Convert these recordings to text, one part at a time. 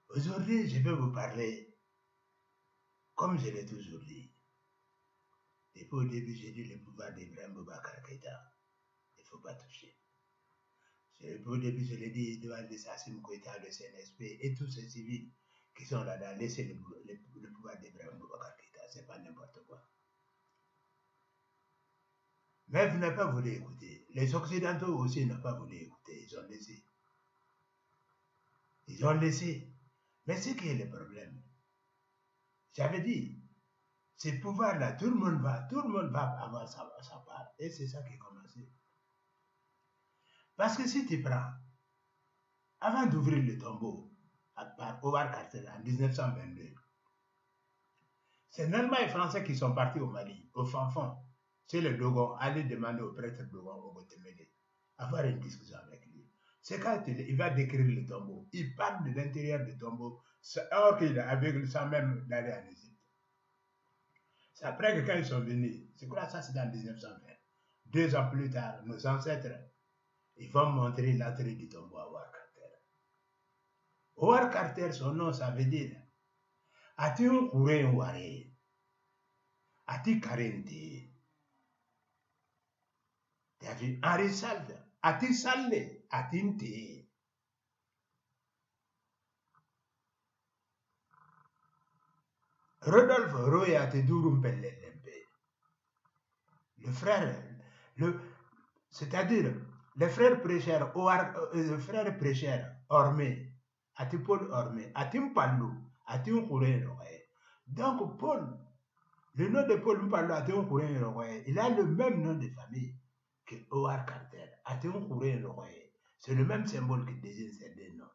Aujourd'hui, je vais vous parler, comme je l'ai toujours dit. Depuis au début, j'ai dit le pouvoir d'Ibrahim Boubacar Keïta. Il ne faut pas toucher. Depuis au début, je l'ai dit, Edouard Sassim Keïta, le CNSP et tous ces civils qui sont là-dedans, laissez le pouvoir d'Ibrahim Boubacar Keïta. Ce n'est pas n'importe quoi. Mais vous n'avez pas voulu écouter. Les Occidentaux aussi n'ont pas voulu écouter. Ils ont laissé. Ils ont laissé. Mais c'est qui est le problème? J'avais dit, ces pouvoirs-là, tout le monde va avoir sa part. Et c'est ça qui est commencé. Parce que si tu prends, avant d'ouvrir le tombeau par Howard Carter en 1922, c'est Normands et Français qui sont partis au Mali, au Fanfon, chez le Dogon, aller demander au prêtre Dogon, au Guatemala, avoir une discussion avec lui. C'est quand il va décrire le tombeau. Il parle de l'intérieur du tombeau, or qu'il est aveugle sans même d'aller en Égypte. C'est après que quand ils sont venus, c'est quoi ça, c'est dans 1920. 2 ans plus tard, nos ancêtres, ils vont montrer l'entrée du tombeau à Howard Carter. Howard Carter, son nom, ça veut dire Ati un kouren ware, Ati karente. Tu as vu, Henri Salve, Ati salde, Ati nte. Rodolphe Roy Ati durum pellelempe. Le frère, c'est-à-dire le frère prêcheur, le frère prêcheur, Ormé, Ati Paul Ormé, Ati Mpalou, Ati un kouren ware. Donc Paul, le nom de Paul Mpalou, Ati un kouren ware, il a le même nom de famille que Howard Carter. Ati un kouren ware. C'est le même symbole qui désigne ces deux noms.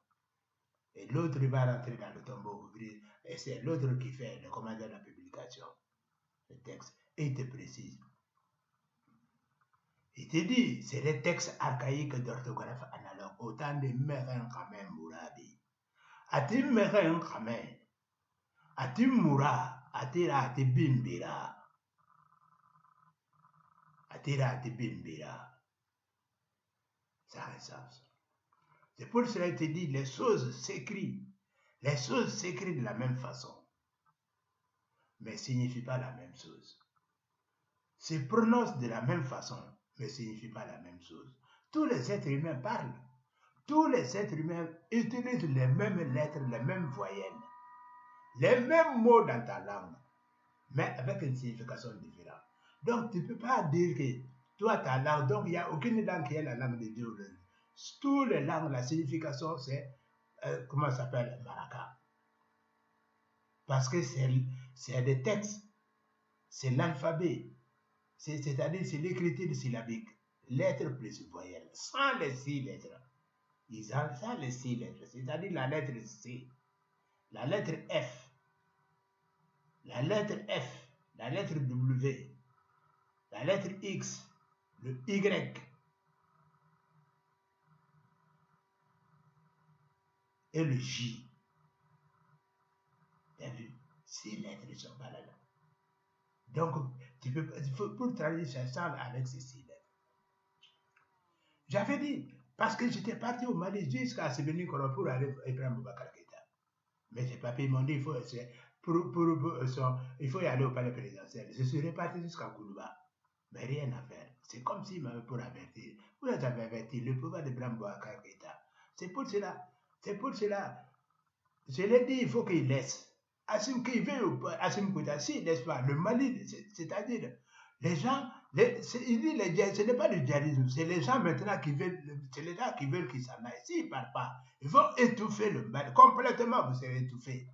Et l'autre va rentrer dans le tombeau ouvrir, et c'est l'autre qui fait le commandant de la publication, le texte. Et il te précise. Il te dit, c'est des textes archaïques d'orthographe analogue, autant de Merin Kamen Mourabi. Ati Merin Kamen, Ati Moura, Atira Ati Bimbira. Atira Ati Bimbira. Ça a un sens. C'est pour cela qu'il te dit, les choses s'écrivent. Les choses s'écrivent de la même façon, mais ne signifient pas la même chose. Se prononcent de la même façon, mais ne signifient pas la même chose. Tous les êtres humains parlent. Tous les êtres humains utilisent les mêmes lettres, les mêmes voyelles, les mêmes mots dans ta langue, mais avec une signification différente. Donc, tu ne peux pas dire que toi, ta langue, donc il n'y a aucune langue qui est la langue de Dieu. Toutes les langues, la signification, c'est, comment ça s'appelle, Maraka. Parce que c'est des textes, c'est l'alphabet, c'est-à-dire c'est l'écriture syllabique, lettres plus voyelles, sans les 6 lettres. Sans les 6 lettres, c'est-à-dire la lettre C, la lettre F, la lettre F, la lettre W, la lettre X, le Y et le J. Tu as vu? 6 lettres ne sont pas là. Donc, pour traduire ça semble avec ces 6 lettres. J'avais dit, parce que j'étais parti au Mali jusqu'à Sévéni pour aller Ibrahim Boubacar Keïta. Mais j'ai pas pu, ils m'ont dit, il faut y aller au palais présidentiel. Je suis reparti jusqu'à Koulouba. Mais rien à faire. C'est comme s'ils m'avaient pour avertir. Vous les avez averti, le pouvoir d'Ibrahim Boubacar Keïta. C'est pour cela, je l'ai dit, il faut qu'il laisse. Assim Koïta, s'il ne laisse pas, le Mali, c'est-à-dire, les gens, ce n'est pas du djihadisme, c'est les gens maintenant qui veulent qu'il s'en aille. S'ils ne partent pas, ils vont étouffer le Mali. Complètement, vous serez étouffés.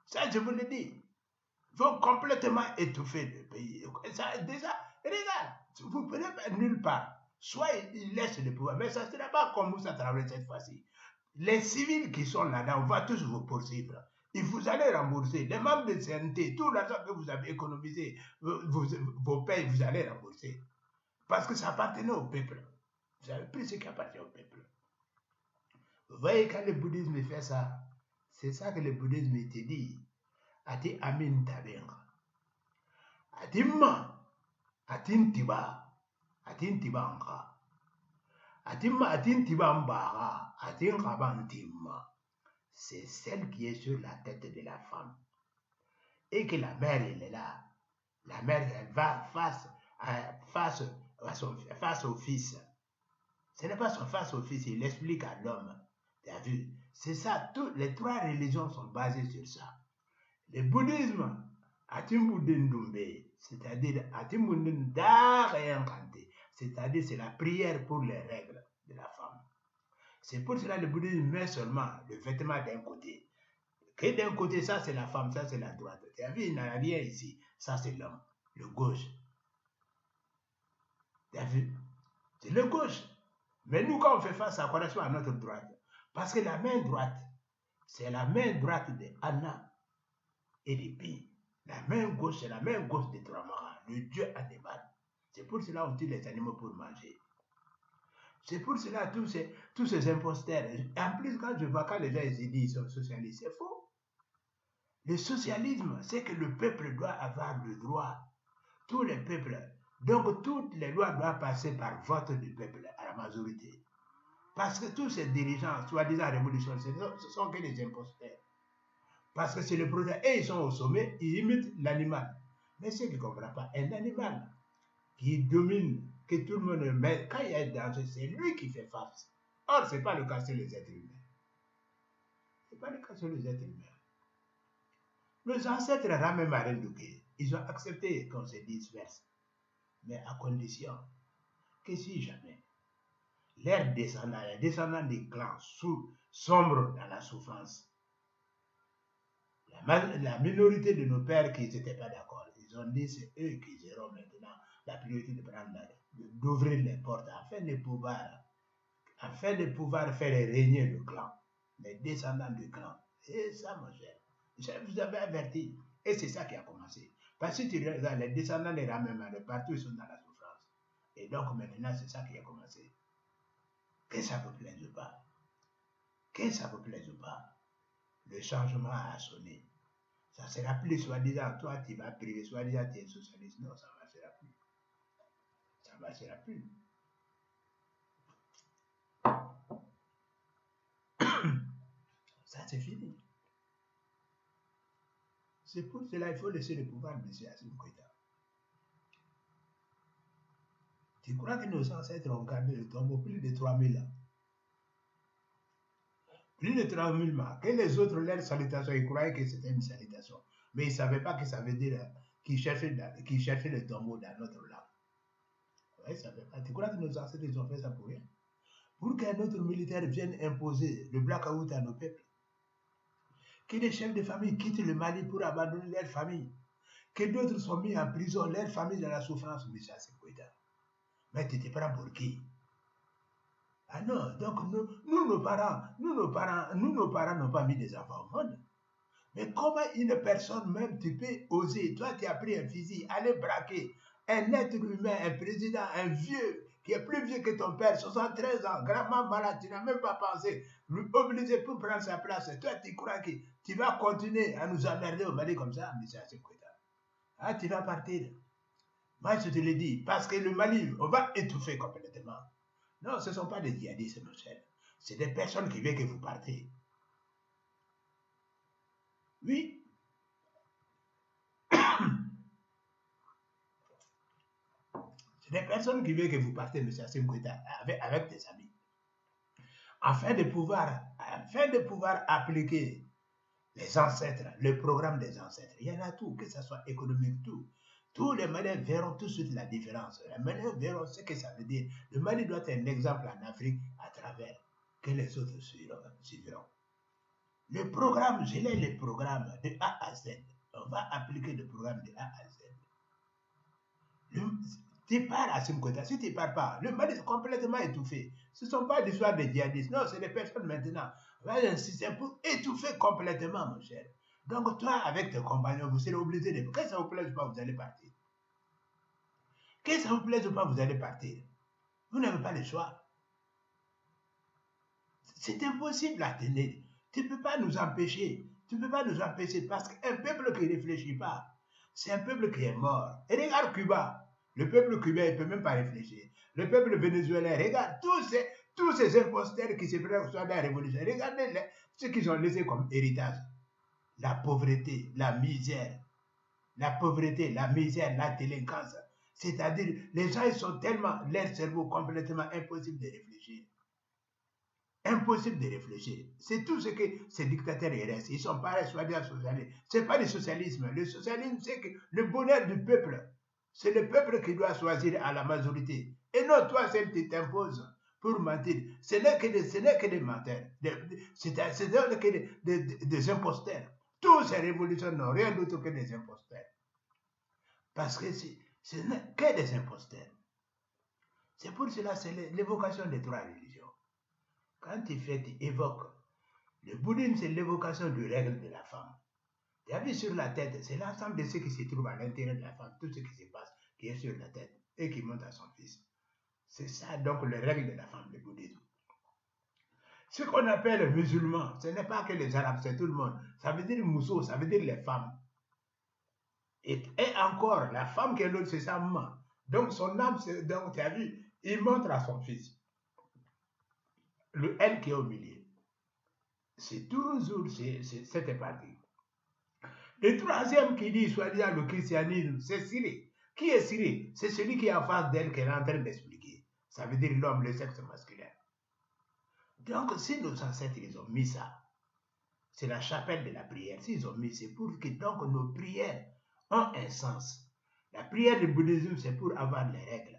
Ça, je vous le dis. Ils vont complètement étouffer le pays. Ça, déjà, regarde, vous ne pouvez pas nulle part. Soit ils laissent le pouvoir, mais ça ne sera pas comme Moussa Traoré cette fois-ci. Les civils qui sont là-dedans, on va tous vous poursuivre. Et vous allez rembourser. Les membres de CNT, tout l'argent que vous avez économisé, vos payes, vous allez rembourser. Parce que ça appartenait au peuple. Vous avez pris ce qui appartient au peuple. Vous voyez, quand le bouddhisme fait ça, c'est ça que le bouddhisme te dit. Ati amin tabenga. Ati ma, ati ntiba, ati ntiba nka. Ati ma, ati ntiba mbaga, ati nkaba ntimma. c'est celle qui est sur la tête de la femme. Et que la mère, elle est là. La mère, elle va face au fils. Ce n'est pas son face au fils, il explique à l'homme. Tu as vu? C'est ça, toutes les trois religions sont basées sur ça. Le bouddhisme, c'est-à-dire c'est-à-dire c'est la prière pour les règles de la femme. C'est pour cela que le bouddhisme met seulement le vêtement d'un côté. Que d'un côté, ça c'est la femme, ça c'est la droite. Tu as vu, il n'y a rien ici. Ça c'est l'homme, le gauche. Tu as vu? C'est le gauche. Mais nous, quand on fait face, ça correspond à notre droite. Parce que la main droite, c'est la main droite de Anna et de Pi. La main gauche, c'est la main gauche de Tramara, le dieu animal. C'est pour cela qu'on tue les animaux pour manger. C'est pour cela tous ces imposteurs. En plus, quand je vois quand les gens disent qu'ils sont socialistes, c'est faux. Le socialisme, c'est que le peuple doit avoir le droit. Tous les peuples. Donc, toutes les lois doivent passer par vote du peuple à la majorité. Parce que tous ces dirigeants, soi-disant révolutionnaires, ce sont que des imposteurs. Parce que c'est le produit. Et ils sont au sommet, ils imitent l'animal. Mais ceux qui ne comprennent pas, un animal qui domine, que tout le monde met, quand il y a un danger, c'est lui qui fait face. Or, ce n'est pas le cas sur les êtres humains. Ce n'est pas le cas sur les êtres humains. Nos ancêtres Ramemarenduke, ils ont accepté qu'on se disperse. Mais à condition que si jamais leurs descendants, les descendants des clans sombrent dans la souffrance, la minorité de nos pères qui n'étaient pas d'accord, ils ont dit c'est eux qui auront maintenant la priorité d'ouvrir les portes afin de pouvoir faire régner le clan, les descendants du clan. Et ça, mon cher, je vous avais averti. Et c'est ça qui a commencé. Parce que tu regardes, les descendants des Ramemarenduke, partout ils sont dans la souffrance. Et donc maintenant, c'est ça qui a commencé. Que ça vous plaise ou pas, que ça vous plaise ou pas, le changement a sonné. Ça ne sera plus soi-disant, toi tu vas priver, soi-disant tu es socialiste. Non, ça ne marchera plus. Ça ne marchera plus. Ça c'est fini. C'est pour cela qu'il faut laisser le pouvoir de M. Assimi Goïta. Tu crois que nos ancêtres ont gardé le tombeau plus de 3000 ans? Plus de 3000 ans. Que les autres, leurs salutations, ils croyaient que c'était une salutation. Mais ils ne savaient pas que ça veut dire qu'ils cherchaient le tombeau dans notre langue. Ouais, ça fait pas. Tu crois que nos ancêtres ils ont fait ça pour rien? Pour qu'un autre militaire vienne imposer le blackout à nos peuples. Que les chefs de famille quittent le Mali pour abandonner leur famille. Que d'autres sont mis en prison, leur famille dans la souffrance. Mais ça, c'est quoi? Mais tu te prends pour qui? Ah non, donc nos parents n'ont pas mis des enfants au monde. Mais comment une personne même, tu peux oser, toi tu as pris un fusil, aller braquer un être humain, un président, un vieux, qui est plus vieux que ton père, 73 ans, gravement malade, tu n'as même pas pensé, lui obliger pour prendre sa place. Et toi tu crois que tu vas continuer à nous emmerder au Mali comme ça, mais c'est assez quoi. Ah, tu vas partir. Moi je te le dis, parce que le Mali, on va étouffer complètement. Non, ce ne sont pas des djihadistes, mon cher. C'est des personnes qui veulent que vous partez. Oui. C'est des personnes qui veulent que vous partez, M. Assimi Goïta, avec tes amis. Afin de pouvoir appliquer les ancêtres, le programme des ancêtres. Il y en a tout, que ce soit économique, tout. Tous les Maliens verront tout de suite la différence. Les Maliens verront ce que ça veut dire. Le Mali doit être un exemple en Afrique à travers que les autres suivront. Le programme, je l'ai le programme de A à Z. On va appliquer le programme de A à Z. Tu pars à Assimi Goïta, si tu ne pars pas, le Mali est complètement étouffé. Ce ne sont pas l'histoire des djihadistes, non, c'est des personnes maintenant. On va un système pour étouffer complètement, mon cher. Donc, toi, avec tes compagnons, vous serez obligé de. Que ça vous plaise ou pas, vous allez partir. Que ça vous plaise ou pas, vous allez partir. Vous n'avez pas le choix. C'est impossible à tenir. Tu ne peux pas nous empêcher. Tu ne peux pas nous empêcher parce qu'un peuple qui ne réfléchit pas, c'est un peuple qui est mort. Et regarde Cuba. Le peuple cubain ne peut même pas réfléchir. Le peuple vénézuélien, regarde, Tous ces imposteurs qui se prennent soit dans la révolution, regardez ce qu'ils ont laissé comme héritage. La pauvreté, la misère, la délinquance. C'est-à-dire, les gens ils sont tellement, leur cerveau complètement impossible de réfléchir. Impossible de réfléchir. C'est tout ce que ces dictateurs restent. Ils ne sont pas soi-disant socialistes. Ce n'est pas le socialisme. Le socialisme, c'est que le bonheur du peuple. C'est le peuple qui doit choisir à la majorité. Et non, toi, seul, tu t'imposes pour mentir. Ce n'est que des menteurs. Ce n'est que des imposteurs. Tous ces révolutions n'ont rien d'autre que des imposteurs. Parce que ce n'est que des imposteurs. C'est pour cela, c'est l'évocation des trois religions. Quand tu évoques, le bouddhisme, c'est l'évocation de règles de la femme. Tu as vu sur la tête, c'est l'ensemble de ce qui se trouve à l'intérieur de la femme, tout ce qui se passe, qui est sur la tête et qui monte à son fils. C'est ça donc les règles de la femme, le bouddhisme. Ce qu'on appelle musulman, ce n'est pas que les arabes, c'est tout le monde. Ça veut dire mousseau, ça veut dire les femmes. Et encore, la femme qui est l'autre, c'est sa maman. Donc son âme, donc tu as vu, il montre à son fils. Le L qui est au milieu. C'est toujours cette partie. Le troisième qui dit, soi-disant, le christianisme, c'est Cyril. Qui est Cyril? C'est celui qui est en face d'elle qu'elle est en train d'expliquer. Ça veut dire l'homme, le sexe masculin. Donc, si nos ancêtres, ils ont mis ça, c'est la chapelle de la prière. S'ils ont mis, c'est pour que donc nos prières ont un sens. La prière du bouddhisme, c'est pour avoir les règles.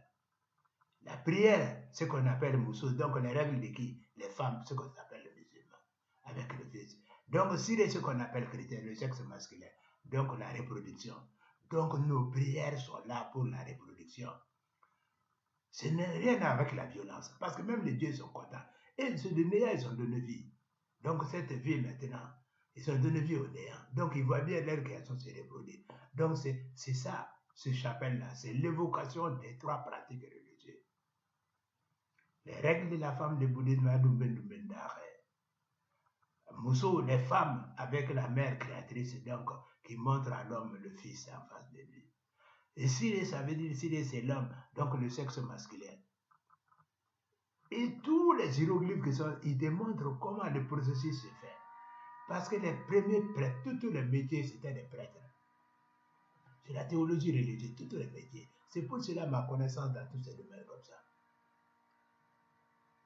La prière, ce qu'on appelle Moussou, donc les règles de qui? Les femmes, ce qu'on appelle les musulmans, avec le fils. Donc, si ce qu'on appelle chrétien, le sexe masculin, donc la reproduction. Donc, nos prières sont là pour la reproduction. Ce n'est rien avec la violence, parce que même les dieux sont contents. Et ils ont donné vie. Donc, cette vie maintenant, ils ont donné vie au néant. Donc, ils voient bien leur création se reproduire. Donc, c'est ça, ce chapelle-là, c'est l'évocation des trois pratiques religieuses. Les règles de la femme, le bouddhisme, Moussou, les femmes avec la mère créatrice, donc, qui montre à l'homme le fils en face de lui. Et Siré, ça veut dire Siré, c'est l'homme, donc le sexe masculin. Et tous les hiéroglyphes qui sont, ils démontrent comment le processus se fait. Parce que les premiers prêtres, tous les métiers, c'était des prêtres. C'est la théologie religieuse, tous les métiers. C'est pour cela ma connaissance dans tous ces domaines comme ça.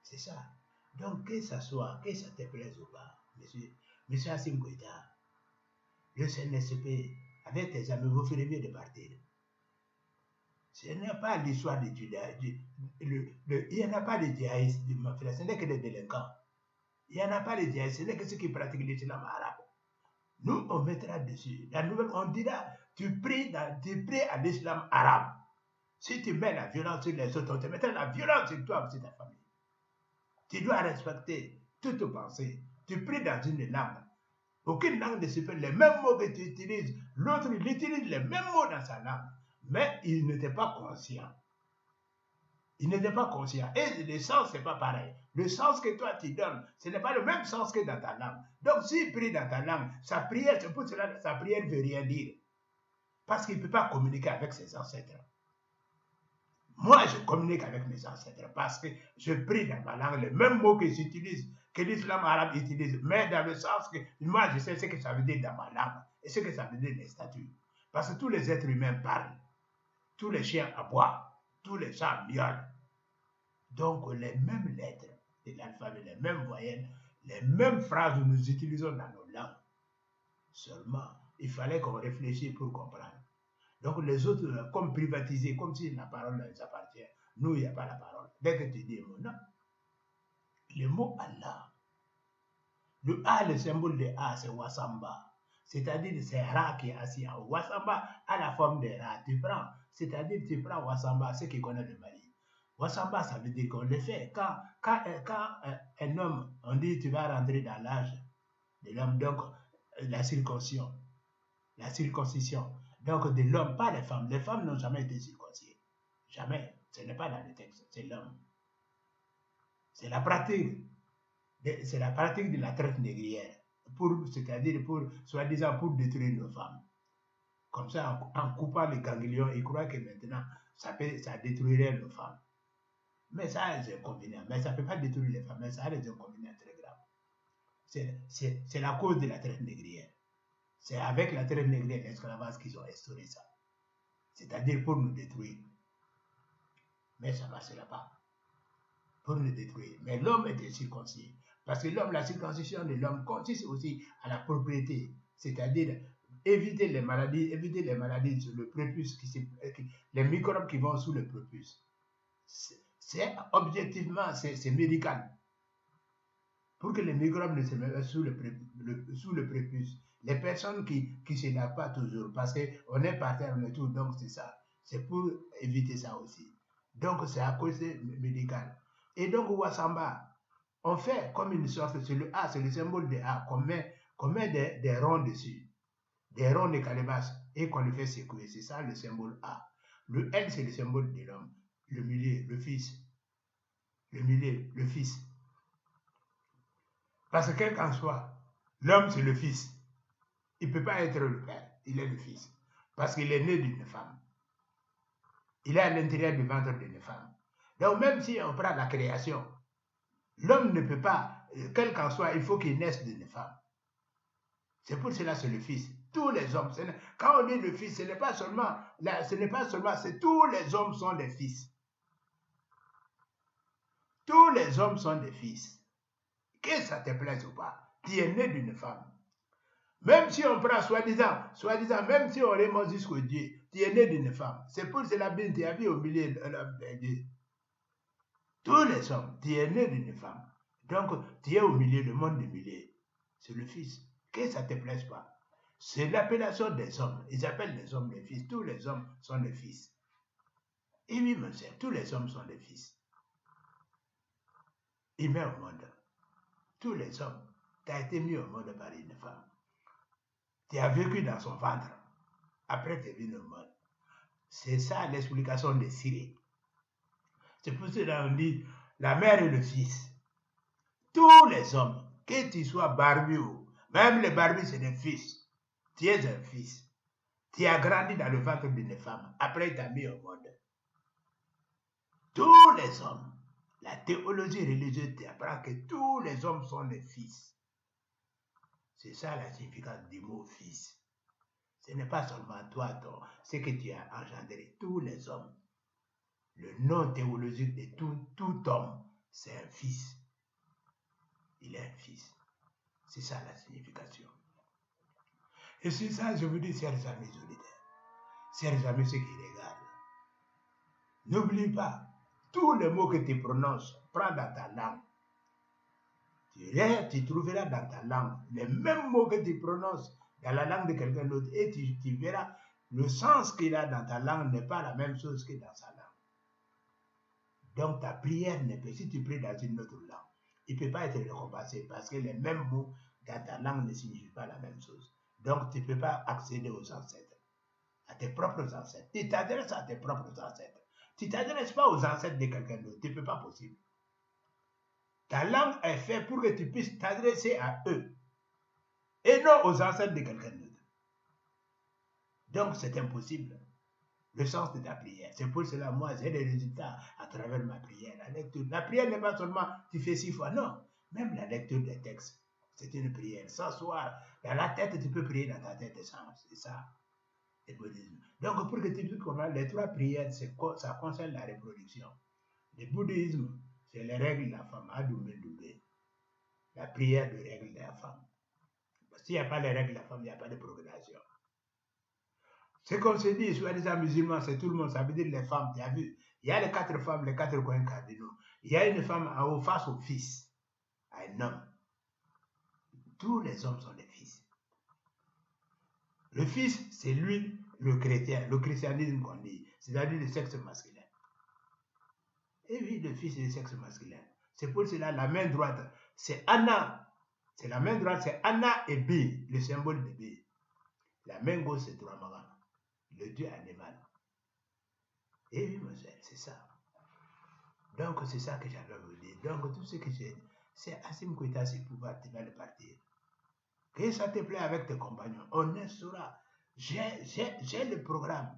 C'est ça. Donc, que ça soit, que ça te plaise ou pas, monsieur Assim Goïta, le CNSP, avec tes amis, vous ferez mieux de partir. Ce n'est pas l'histoire du judaïsme. Il n'y en a pas de djihadistes, ce n'est que des délinquants. Il n'y en a pas de djihadistes, ce n'est que ceux qui pratiquent l'islam arabe. Nous, on mettra dessus. La nouvelle, on dira, tu pries à l'islam arabe. Si tu mets la violence sur les autres, on te mettra la violence sur toi et sur ta famille. Tu dois respecter toute pensée. Tu pries dans une langue. Aucune langue ne se fait les mêmes mots que tu utilises. L'autre, il utilise les mêmes mots dans sa langue. Mais il n'était pas conscient. Il n'était pas conscient. Et le sens, ce n'est pas pareil. Le sens que toi, tu donnes, ce n'est pas le même sens que dans ta langue. Donc, s'il prie dans ta langue, sa prière, c'est pour cela que sa prière ne veut rien dire. Parce qu'il ne peut pas communiquer avec ses ancêtres. Moi, je communique avec mes ancêtres parce que je prie dans ma langue les mêmes mots que j'utilise, que l'islam arabe utilise, mais dans le sens que moi, je sais ce que ça veut dire dans ma langue et ce que ça veut dire les statuts. Parce que tous les êtres humains parlent, tous les chiens aboient, tous les chats miaulent. Donc, les mêmes lettres de l'alphabet, les mêmes voyelles, les mêmes phrases que nous utilisons dans nos langues. Seulement, il fallait qu'on réfléchisse pour comprendre. Donc les autres, comme privatisés, comme si la parole les appartient. Nous, il n'y a pas la parole. Dès que tu dis le mot, non. Le mot Allah. Le A, le symbole de A, c'est Wasamba. C'est-à-dire c'est Ra qui est assis en haut. Wasamba a la forme de Ra. Tu prends, c'est-à-dire tu prends Wasamba, ceux qui connaissent le Mali. Wasamba, ça veut dire qu'on le fait. Quand un homme, on dit tu vas rentrer dans l'âge de l'homme, donc la circoncision. Donc de l'homme, pas les femmes. Les femmes n'ont jamais été circoncisées. Jamais. Ce n'est pas dans le texte, c'est l'homme. C'est la pratique. C'est la pratique de la traite négrière. C'est-à-dire soi-disant pour détruire nos femmes. Comme ça, en coupant les ganglions, ils croient que maintenant, ça détruirait nos femmes. Mais ça a des inconvénients. Mais ça ne peut pas détruire les femmes, mais ça a des inconvénients très graves. C'est la cause de la traite négrière. C'est avec la traite négrière et l'esclavage qu'ils ont instauré ça. C'est-à-dire pour nous détruire. Mais ça ne marchera pas. Pour nous détruire. Mais l'homme est circoncis. Parce que l'homme, la circoncision de l'homme consiste aussi à la propriété. C'est-à-dire éviter les maladies sur le prépuce, les microbes qui vont sous le prépuce. C'est objectivement, c'est médical. Pour que les microbes ne se mettent sous le prépuce. Les personnes qui ne se lavent pas toujours, parce qu'on est par terre, on est tout, donc c'est ça. C'est pour éviter ça aussi. Donc c'est à cause médical. Et donc Wasamba, on fait comme une sorte, c'est le A, c'est le symbole de A, qu'on met des ronds dessus, des ronds de calebasse, et qu'on le fait secouer. C'est ça le symbole A. Le L, c'est le symbole de l'homme. Le milieu, le fils. Le milieu, le fils. Parce que quel qu'en soit, l'homme c'est le fils. Il ne peut pas être le père, il est le fils. Parce qu'il est né d'une femme. Il est à l'intérieur du ventre d'une femme. Donc même si on prend la création, l'homme ne peut pas, quel qu'en soit, il faut qu'il naisse d'une femme. C'est pour cela que c'est le fils. Tous les hommes, quand on dit le fils, ce n'est pas seulement, c'est tous les hommes sont des fils. Tous les hommes sont des fils. Que ça te plaise ou pas, tu es né d'une femme. Même si on prend soi-disant, même si on remonte jusqu'au Dieu, tu es né d'une femme. C'est pour cela que tu as vu au milieu de l'homme. Tous les hommes, tu es né d'une femme. Donc, tu es au milieu, le monde du milieu. C'est le fils. Que ça ne te plaise pas. C'est l'appellation des hommes. Ils appellent les hommes les fils. Tous les hommes sont des fils. Et oui, monsieur, tous les hommes sont des fils. Il met au monde. Tous les hommes, tu as été mis au monde par une femme. Tu as vécu dans son ventre. Après, tu es venu au monde. C'est ça l'explication de Cyril. C'est pour cela qu'on dit la mère et le fils. Tous les hommes, que tu sois barbu, même les barbus, c'est des fils. Tu es un fils. Tu as grandi dans le ventre d'une femme. Après, tu as mis au monde. Tous les hommes. La théologie religieuse t'apprend que tous les hommes sont des fils. C'est ça la signification du mot fils. Ce n'est pas seulement toi, ce que tu as engendré, tous les hommes. Le nom théologique de tout homme, c'est un fils. Il est un fils. C'est ça la signification. Et c'est ça, je vous dis, chers amis auditeurs, chers amis ceux qui regardent, n'oublie pas, tous les mots que tu prononces, prends dans ta langue. Tu trouveras dans ta langue les mêmes mots que tu prononces dans la langue de quelqu'un d'autre et tu verras le sens qu'il a dans ta langue n'est pas la même chose que dans sa langue. Donc ta prière ne peut, si tu pries dans une autre langue, il ne peut pas être récompensé parce que les mêmes mots dans ta langue ne signifient pas la même chose. Donc tu ne peux pas accéder aux ancêtres, à tes propres ancêtres. Tu t'adresses à tes propres ancêtres. Tu ne t'adresses pas aux ancêtres de quelqu'un d'autre, ce n'est pas possible. Ta langue est faite pour que tu puisses t'adresser à eux et non aux ancêtres de quelqu'un d'autre. Donc c'est impossible. Le sens de ta prière. C'est pour cela, moi, j'ai des résultats à travers ma prière. La lecture. La prière n'est pas seulement tu fais 6 fois, non. Même la lecture des textes, c'est une prière. S'asseoir dans la tête, tu peux prier dans ta tête. C'est ça, le bouddhisme. Donc, pour que tu puisses comprendre, les 3 prières, ça concerne la reproduction. Le bouddhisme, c'est les règles de la femme, Adumé. La prière de règles de la femme. Parce qu'il n'y a pas les règles de la femme, il n'y a pas de procréation. Ce qu'on se dit, soi-disant musulmans, c'est tout le monde, ça veut dire les femmes, tu as vu. Il y a les 4 femmes, les 4 coins cardinaux. Il y a une femme en haut face au fils, à un homme. Tous les hommes sont des fils. Le fils, c'est lui, le chrétien, le christianisme qu'on dit, c'est-à-dire le sexe masculin. Et oui, le fils est le sexe masculin. C'est pour cela la main droite, c'est Anna. C'est la main droite, c'est Anna et B, le symbole de B. La main gauche, c'est Dramara, le dieu animal. Et oui, monsieur, c'est ça. Donc, c'est ça que j'avais à vous dire. Donc, tout ce que j'ai, c'est Assim Goïta, c'est pouvoir, tu vas le partir. Que ça te plaît avec tes compagnons, on saura. J'ai le programme.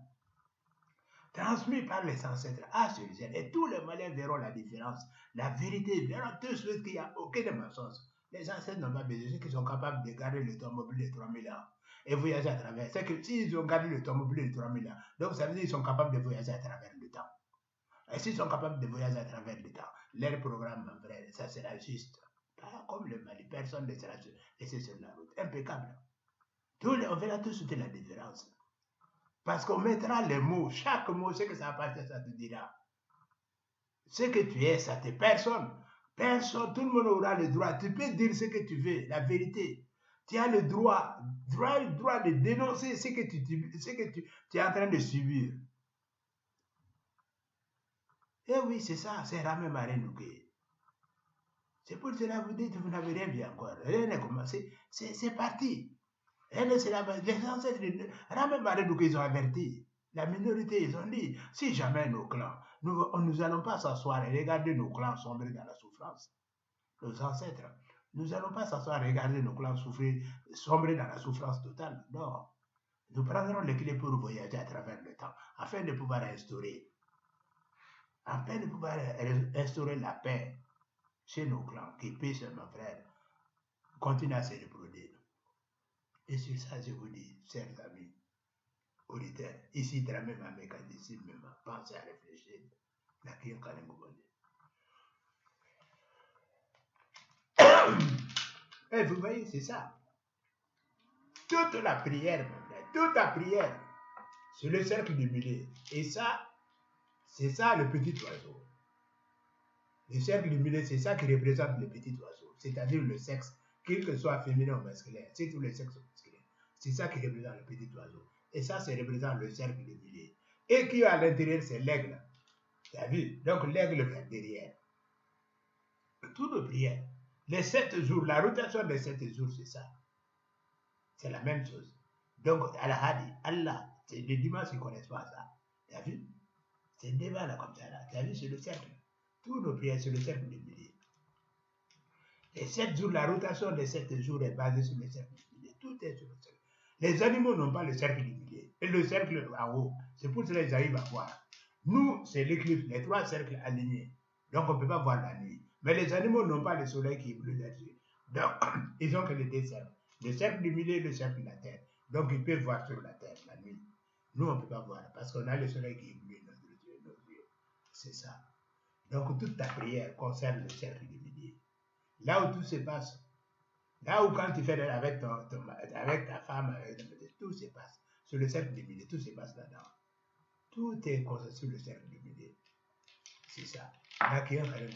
transmis par les ancêtres à celui-ci. Et tous les Maliens verront la différence, la vérité, verront tout ce qu'il n'y a aucun mensonge. Les ancêtres n'ont pas besoin, ceux qui sont capables de garder le temps mobile de 3000 ans et voyager à travers. C'est que s'ils ont gardé le temps mobile de 3000 ans, donc ça veut dire qu'ils sont capables de voyager à travers le temps. Et s'ils sont capables de voyager à travers le temps, leur programme, mon frère, ça sera juste. Pas comme le Mali, personne ne sera laissé sur la route. Impeccable. On verra tout de suite la différence. Parce qu'on mettra les mots, chaque mot, ce que ça appartient, ça te dira. Ce que tu es, ça te personne. Personne, tout le monde aura le droit. Tu peux dire ce que tu veux, la vérité. Tu as le droit de dénoncer ce que tu es en train de subir. Eh oui, c'est ça, c'est Ramé Marenouké. C'est pour cela que vous dites que vous n'avez rien vu encore. Rien n'est commencé. C'est parti. Les ancêtres, Ramé Marenouké, ils ont averti. La minorité, ils ont dit, si jamais nos clans, nous allons pas s'asseoir et regarder nos clans sombrer dans la souffrance. Nos ancêtres, nous n'allons pas s'asseoir et regarder nos clans sombrer dans la souffrance totale. Non. Nous prendrons les clés pour voyager à travers le temps, afin de pouvoir instaurer la paix chez nos clans, qui puissent, mon frère, continuer à se reproduire. Et sur ça, je vous dis, chers amis, auditeurs, ici, même à mécanisme, même pensez à réfléchir. Et vous voyez, c'est ça. Toute la prière, mon frère, toute la prière, c'est le cercle du milieu. Et ça, c'est ça le petit oiseau. Le cercle du milieu, c'est ça qui représente le petit oiseau, c'est-à-dire le sexe, quel que soit féminin ou masculin, c'est tout le sexe masculin. C'est ça qui représente le petit oiseau. Et ça, ça représente le cercle du milieu. Et qui à l'intérieur, c'est l'aigle. Tu as vu? Donc l'aigle vient derrière. Toutes nos prières. Les 7 jours, la rotation des 7 jours, c'est ça. C'est la même chose. Donc, Allah, c'est le dimanche qui ne connaissent pas ça. Tu as vu? C'est un débat là comme ça. Tu as vu? C'est le cercle. Tous nos prières, c'est le cercle du milieu. Les 7 jours, la rotation des 7 jours est basée sur le cercle du milieu. Tout est sur le cercle. Les animaux n'ont pas le cercle du milieu. Et le cercle en haut. C'est pour cela qu'ils arrivent à voir. Nous, c'est l'éclipse, les 3 cercles alignés. Donc, on ne peut pas voir la nuit. Mais les animaux n'ont pas le soleil qui brûle là-dessus. Donc, ils ont que les 2 cercles. Le cercle du milieu et le cercle de la terre. Donc, ils peuvent voir sur la terre la nuit. Nous, on ne peut pas voir parce qu'on a le soleil qui brûle nos yeux. C'est ça. Donc, toute ta prière concerne le cercle du milieu. Là où tout se passe, là où quand tu fais avec ta femme, tout se passe. Sur le cercle du milieu, tout se passe là-dedans. Tout est concentré sur le cercle du milieu. C'est ça. Là, qui est en train de